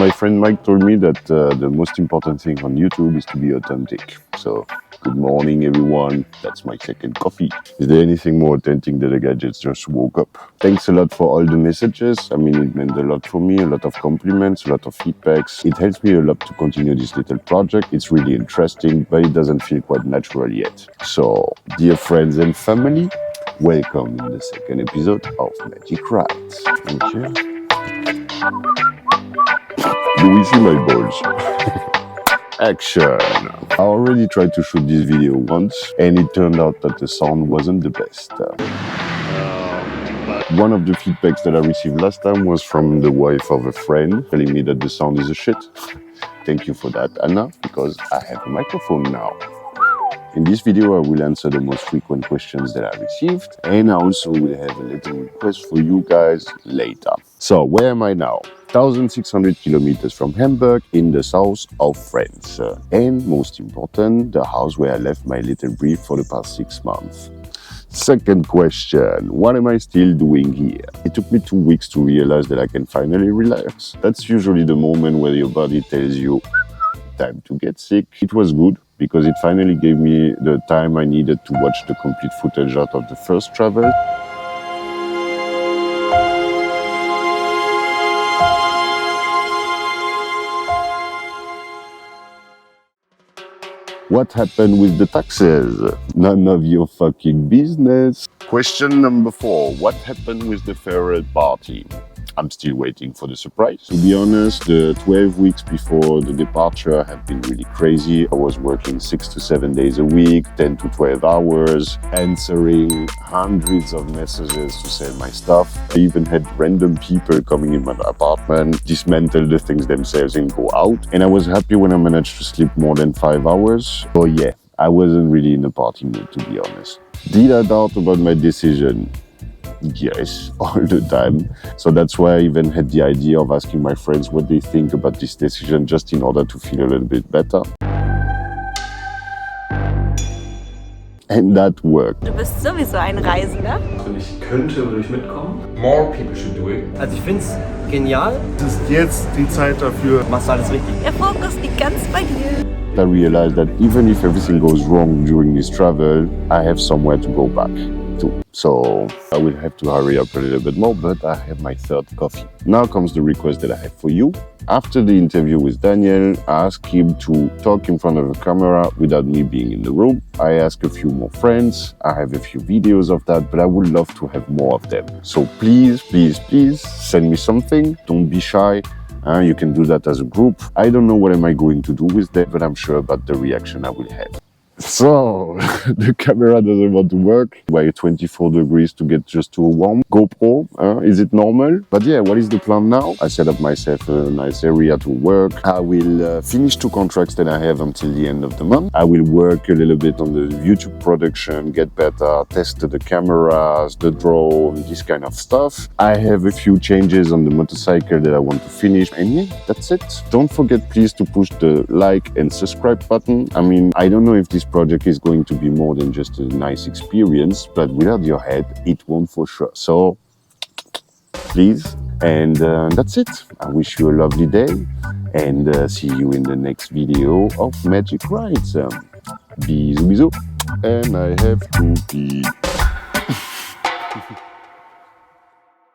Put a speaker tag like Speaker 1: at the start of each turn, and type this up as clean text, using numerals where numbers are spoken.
Speaker 1: my friend Mike told me that the most important thing on YouTube is to be authentic. So, good morning everyone, that's my second coffee. Is there anything more authentic than a guy just woke up? Thanks a lot for all the messages. I mean, it meant a lot for me, a lot of compliments, a lot of feedbacks. It helps me a lot to continue this little project. It's really interesting, but it doesn't feel quite natural yet. So, dear friends and family, welcome in the second episode of Magic Rides. Thank you. Do we see my balls? Action! I already tried to shoot this video once and it turned out that the sound wasn't the best. One of the feedbacks that I received last time was from the wife of a friend telling me that the sound is a shit. Thank you for that, Anna, because I have a microphone now. In this video, I will answer the most frequent questions that I received, and I also will have a little request for you guys later. So, where am I now? 1,600 kilometers from Hamburg in the south of France. And most important, the house where I left my little brief for the past 6 months. Second question, what am I still doing here? It took me 2 weeks to realize that I can finally relax. That's usually the moment where your body tells you, time to get sick. It was good because it finally gave me the time I needed to watch the complete footage out of the first travel. What happened with the taxes? None of your fucking business. Question number 4. What happened with the farewell party? I'm still waiting for the surprise. To be honest, the 12 weeks before the departure have been really crazy. I was working 6 to 7 days a week, 10 to 12 hours, answering hundreds of messages to sell my stuff. I even had random people coming in my apartment, dismantle the things themselves and go out. And I was happy when I managed to sleep more than 5 hours. So yeah, I wasn't really in the party mood, to be honest. Did I doubt about my decision? Yes, all the time. So that's why I even had the idea of asking my friends what they think about this decision, just in order to feel a little bit better. And that worked.
Speaker 2: Du bist sowieso ein Reisender.
Speaker 3: Wenn ich könnte, würde ich mitkommen. More people should do it.
Speaker 4: Also ich finde es genial.
Speaker 5: Es ist jetzt die Zeit dafür.
Speaker 4: Machst du alles richtig.
Speaker 2: Der Fokus liegt ganz bei dir.
Speaker 1: I realized that even if everything goes wrong during this travel, I have somewhere to go back to. So I will have to hurry up a little bit more, but I have my third coffee. Now comes the request that I have for you. After the interview with Daniel, I asked him to talk in front of a camera without me being in the room. I asked a few more friends. I have a few videos of that, but I would love to have more of them. So please, please, please send me something. Don't be shy. You can do that as a group. I don't know what am I going to do with that, but I'm sure about the reaction I will have. So, the camera doesn't want to work. By 24 degrees to get just to a warm GoPro. Is it normal? But yeah, what is the plan now? I set up myself a nice area to work. I will finish 2 contracts that I have until the end of the month. I will work a little bit on the YouTube production, get better, test the cameras, the drone, this kind of stuff. I have a few changes on the motorcycle that I want to finish. And yeah, that's it. Don't forget please to push the like and subscribe button. I mean, I don't know if this project is going to be more than just a nice experience, but without your help, it won't for sure. So, please, and that's it. I wish you a lovely day, and see you in the next video of Magic Rides. Bisous, bisous, and I have to pee.